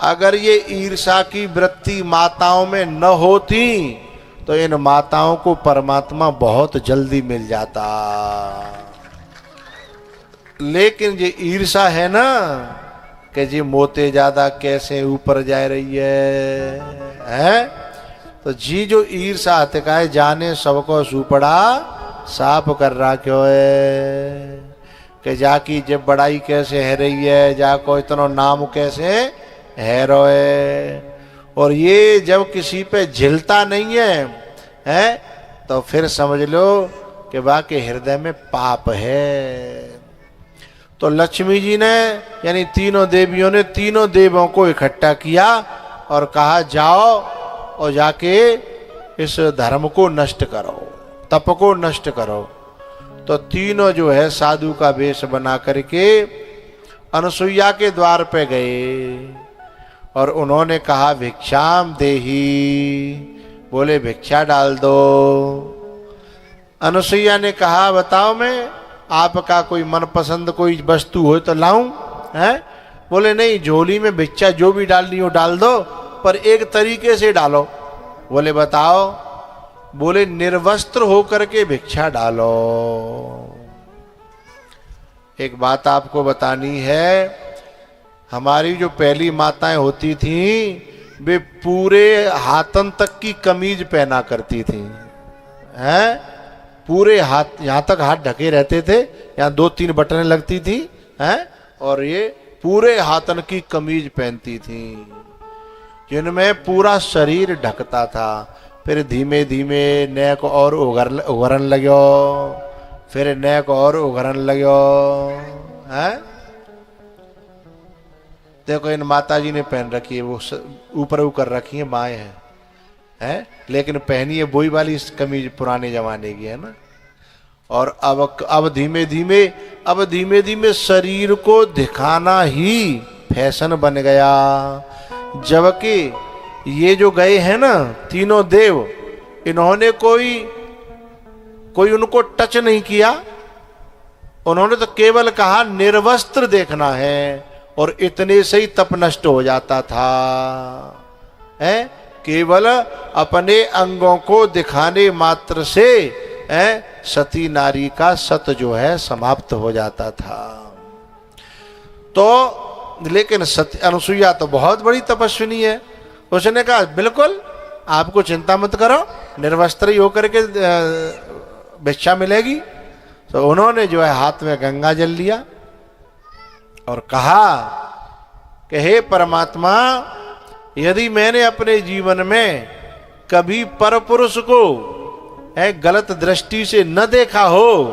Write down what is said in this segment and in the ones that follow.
अगर ये ईर्षा की वृत्ति माताओं में न होती तो इन माताओं को परमात्मा बहुत जल्दी मिल जाता। लेकिन ये ईर्षा है ना कि जी मोते ज्यादा कैसे ऊपर जा रही है? तो जी जो ईर्षा हतकाए जाने सबको सुपड़ा साफ कर रहा क्यों है कि जाकी जब बड़ाई कैसे है रही है, जाको इतना नाम कैसे है रोए। और ये जब किसी पे झिलता नहीं है तो फिर समझ लो कि वाकई हृदय में पाप है। तो लक्ष्मी जी ने यानी तीनों देवियों ने तीनों देवों को इकट्ठा किया और कहा जाओ और जाके इस धर्म को नष्ट करो, तप को नष्ट करो। तो तीनों जो है साधु का वेश बना करके अनुसुईया के द्वार पे गए और उन्होंने कहा भिक्षाम देही, बोले भिक्षा डाल दो। अनुसुईया ने कहा बताओ मैं आपका कोई मनपसंद कोई वस्तु हो तो लाऊं? है बोले नहीं, झोली में भिक्षा जो भी डालनी हो डाल दो, पर एक तरीके से डालो। बोले बताओ? बोले निर्वस्त्र होकर के भिक्षा डालो। एक बात आपको बतानी है, हमारी जो पहली माताएं होती थीं वे पूरे हाथन तक की कमीज पहना करती थीं, हैं? पूरे हाथ, यहाँ तक हाथ ढके रहते थे, यहाँ 2-3 बटनें लगती थी, हैं? और ये पूरे हाथन की कमीज पहनती थी जिनमें पूरा शरीर ढकता था। फिर धीमे धीमे नेक और उगरन लगो, फिर नेक और उगरन लगो, हैं? देखो इन माता जी ने पहन रखी है, वो ऊपर ऊपर रखी है माए हैं, लेकिन पहनी है वही वाली कमीज पुराने जमाने की है ना। और अब धीमे धीमे शरीर को दिखाना ही फैशन बन गया। जबकि ये जो गए हैं ना तीनों देव, इन्होंने कोई उनको टच नहीं किया। उन्होंने तो केवल कहा निर्वस्त्र देखना है और इतने से ही तप नष्ट हो जाता था, है? केवल अपने अंगों को दिखाने मात्र से सती नारी का सत जो है समाप्त हो जाता था। तो लेकिन अनुसुईया तो बहुत बड़ी तपस्विनी है। उसने कहा बिल्कुल आपको चिंता मत करो, निर्वस्त्र ही होकर के भिक्षा मिलेगी। तो उन्होंने जो है हाथ में गंगा जल लिया और कहा कि हे परमात्मा, यदि मैंने अपने जीवन में कभी परपुरुष को गलत दृष्टि से न देखा हो,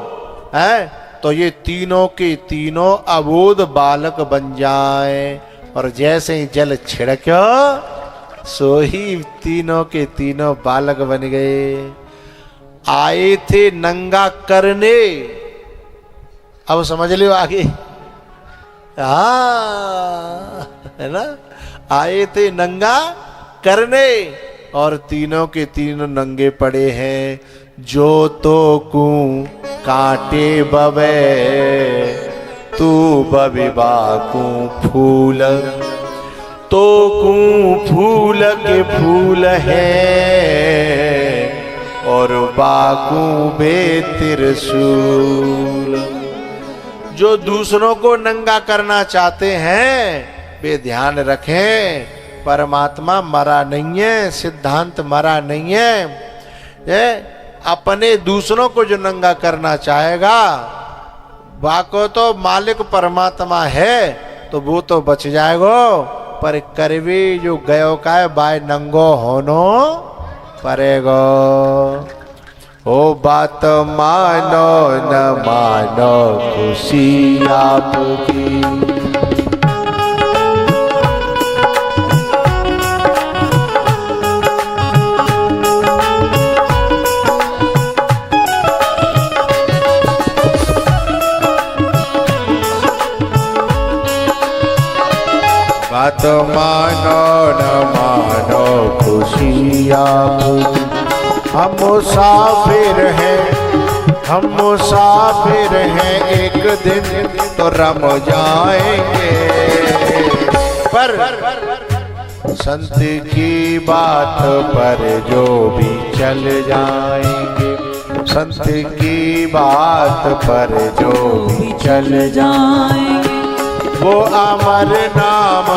तो ये तीनों के तीनों अबोध बालक बन जाएं। और जैसे ही जल छिड़क्यो सो ही तीनों के तीनों बालक बन गए। आए थे नंगा करने, अब समझ लो आगे, है ना? आए थे नंगा करने और तीनों के तीनों नंगे पड़े हैं। जो तो कू कांटे बवे तू बबी बाकू फूल, तो कू फूल के फूल है और बाकू बे त्रिशूल। जो दूसरों को नंगा करना चाहते हैं वे ध्यान रखें, परमात्मा मरा नहीं है, सिद्धांत मरा नहीं है। अपने दूसरों को जो नंगा करना चाहेगा बाको तो मालिक परमात्मा है तो वो तो बच जाएगो, पर करवी जो गयो का है बाय नंगो होनो परेगो। ओ बात मानो न मानो खुशी आपकी, बात मानो न मानो खुशी आपकी। हम मुसाफिर हैं एक दिन तो रम जाएंगे, पर संत की बात पर जो भी चल जाएंगे, संत की बात पर जो भी चल जाएंगे, वो अमर नाम,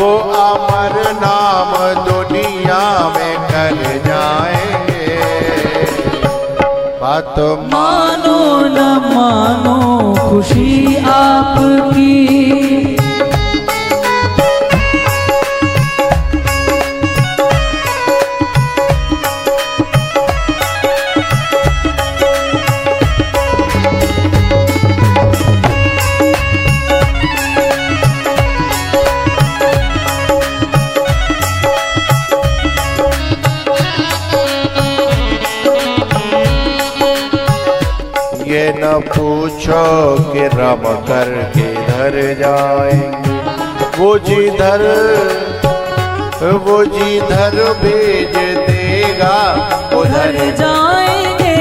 वो अमर नाम दुनिया में कर जाएंगे। बात मानो न मानो खुशी आपकी, ये न पूछो कि रम कर किधर जाएंगे, वो जिधर भेज देगा उधर जाएंगे।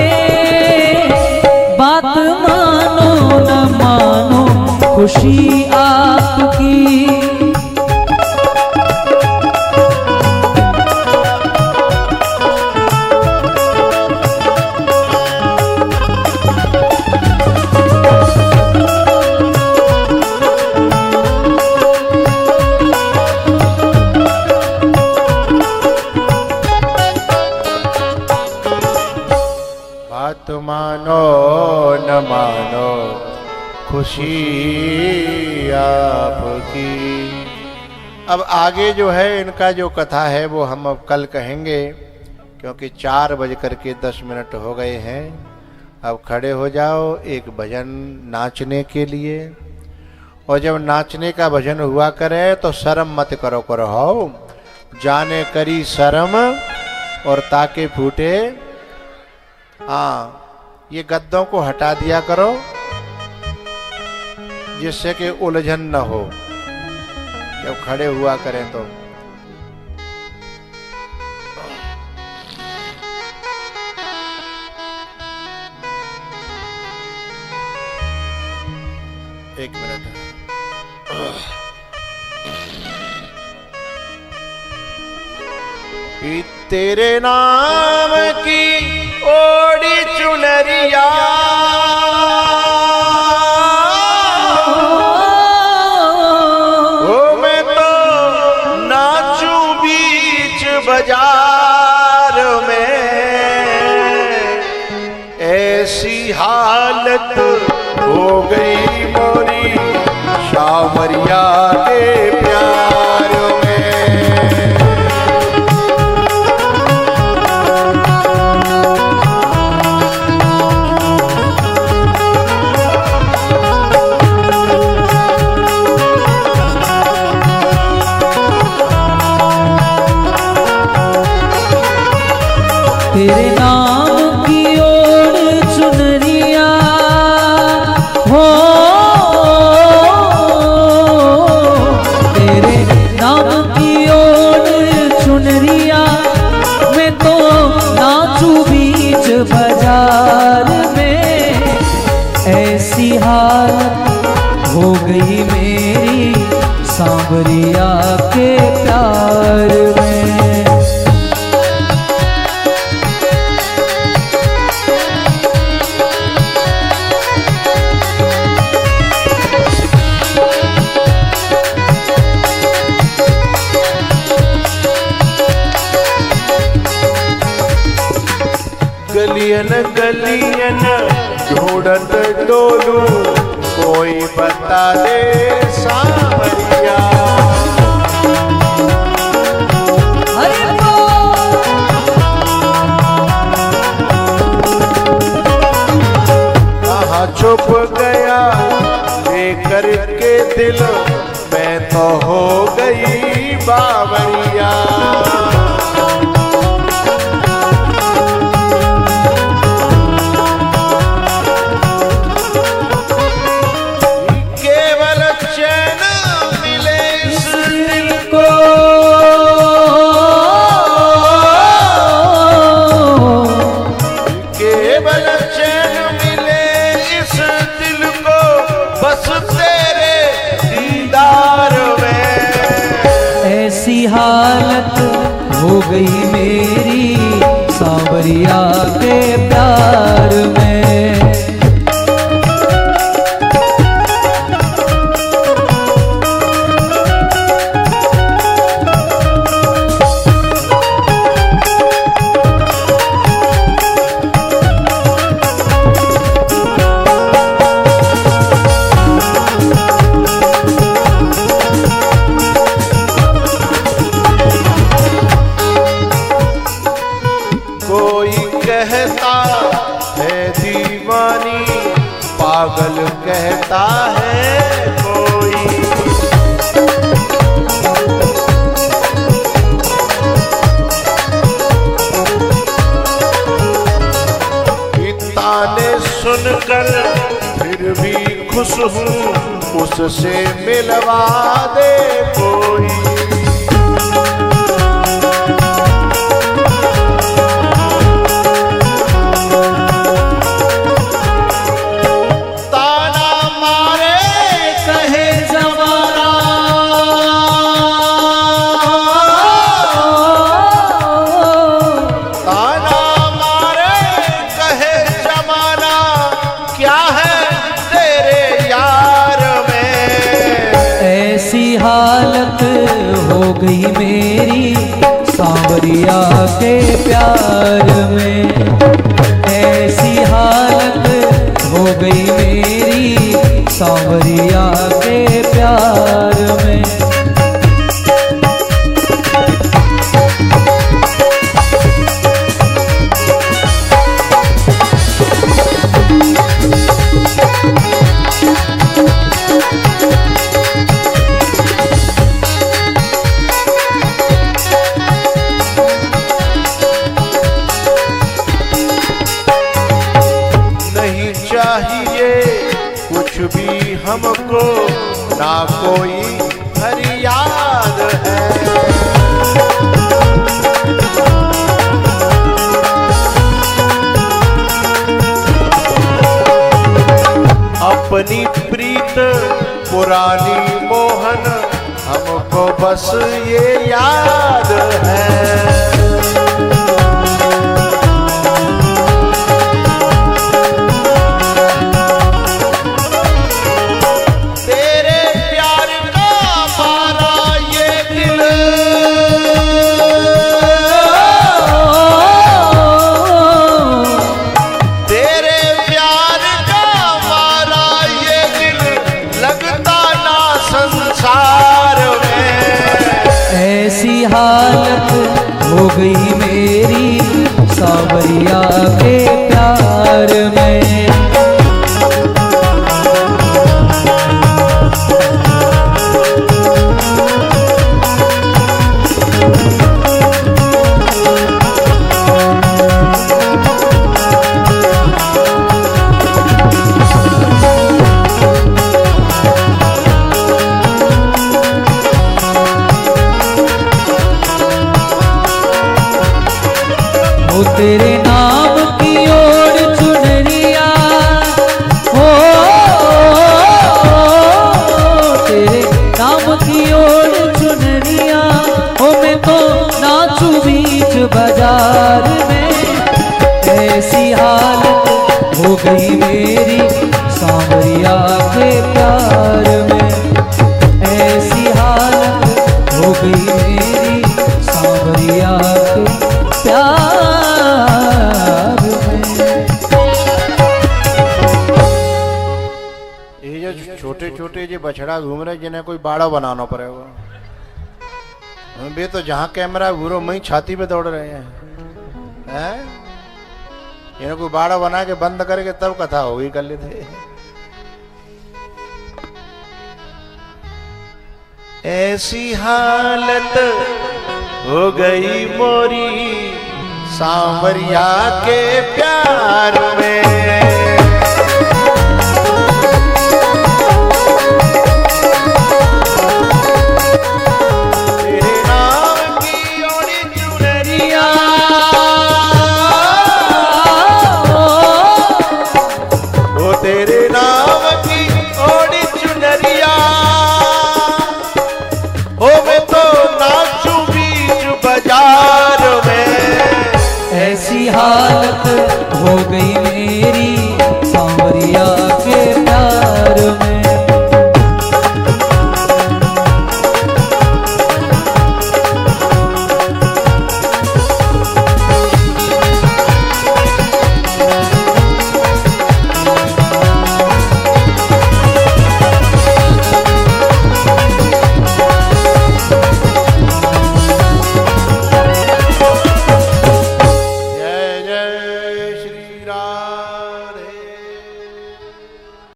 बात मानो न मानो खुशी आपकी, मानो न मानो खुशी आपकी। अब आगे जो है इनका जो कथा है वो हम अब कल कहेंगे, क्योंकि 4:10 हो गए हैं। अब खड़े हो जाओ एक भजन नाचने के लिए, और जब नाचने का भजन हुआ करे तो शर्म मत करो हो, जाने करी शर्म और ताके फूटे। हाँ, ये गद्दों को हटा दिया करो जिससे कि उलझन न हो जब खड़े हुआ करें तो। एक मिनट। तेरे नाम की ओढ़ी चुनरिया, ओ मैं तो नाचूं बीच बाजार में, ऐसी हालत हो गई मोरी शामरिया के प्यार में। तेरे नाम की ओर चुनरिया हो, तेरे नाम की ओर चुनरिया, मैं तो नाचूं बीच बाजार में, ऐसी हालत हो गई मेरी सांवरिया के प्यार में। गलियन गलियन ढूंढत डोलू, कोई बता दे सांवरिया। कहाँ छुप गया लेकर के दिल, मैं तो हो गई बावरिया। ऐसी हालत हो गई मेरी सांवरिया के प्यार में। पागल कहता है कोई, ताने सुनकर फिर भी खुश हूँ, उससे मिलवा दे कोई। हालत हो गई मेरी सांवरिया के प्यार में। ऐसी हालत हो गई मेरी सांवरिया के प्यार में। भी हमको ना कोई फरियाद है, अपनी प्रीत पुरानी मोहन हमको बस ये याद है। ऐसी हालत हो गई मेरी सांवरिया के प्यार में। तेरे नाम की ओर चुनरिया हो, तेरे नाम की ओर चुनरिया हो, मैं तो नाचूं बीच बाजार में। ऐसी हालत हो गई मेरी सांवरिया के प्यार में। ऐसी हालत हो गई मेरी सांवरिया के प्यार। छोटे छोटे जो बछड़ा घूम रहे जिन्हें कोई बाड़ा बनाना पड़ेगा, वे तो जहां कैमरा घूरो वहीं छाती पे दौड़ रहे हैं। इन्हें कोई बाड़ा बना के बंद करके तब कथा होगी कर लेते। ऐसी हालत हो गई मोरी सांवरिया के प्यार में।